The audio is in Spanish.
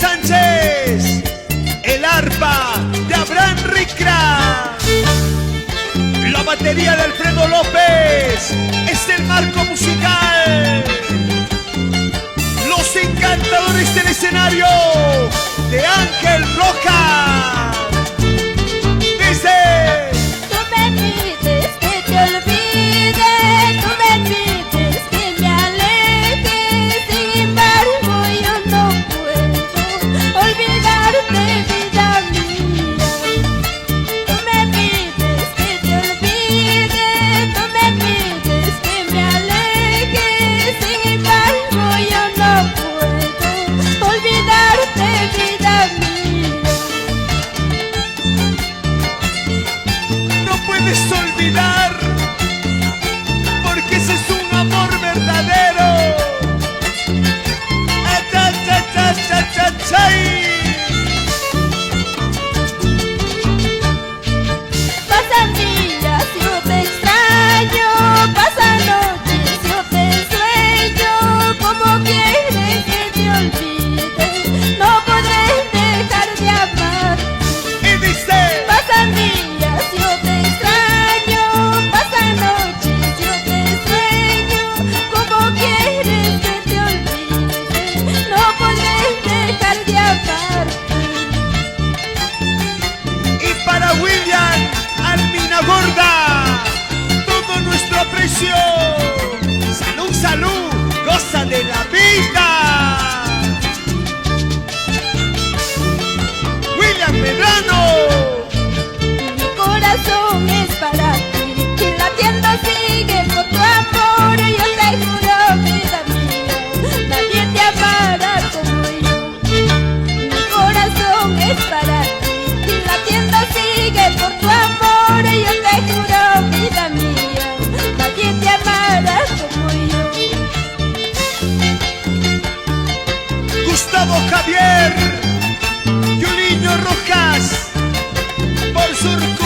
Sánchez, el arpa de Abraham Ricra, la batería de Alfredo López, es el marco musical, los encantadores del escenario de Ángel Rojas. Dice: tú me pides que te olvide, tú me pides que me aleje, sin embargo yo no puedo olvidarte, vida mía. Tú me pides que te olvide, tú me pides que me aleje, sin embargo yo no puedo olvidarte, vida mía. no puedes olvidar, porque ese es un amor verdadero. Cha-cha-cha-cha-cha-chay. Pasan días, yo te extraño, pasan noches, yo te sueño. ¿Cómo quieres que te olvide? No podré dejar de amar. Y dice: Pasan días, yo te extraño, pasan noches, yo te sueño. ¿Cómo quieres que te olvide? No podré dejar de amar. y para William Almina Gorda, todo nuestro aprecio. Salud, salud, goza de la vida. William Medrano. Mi corazón es para ti, y latiendo sigue por tu amor. Yo te juro, vida mía, nadie te amará como yo. Mi corazón es para ti, y latiendo sigue por tu amor. Yo te juro, vida mía, nadie te amará como yo. Gustavo Javier, Yuliño Rojas, por Surco.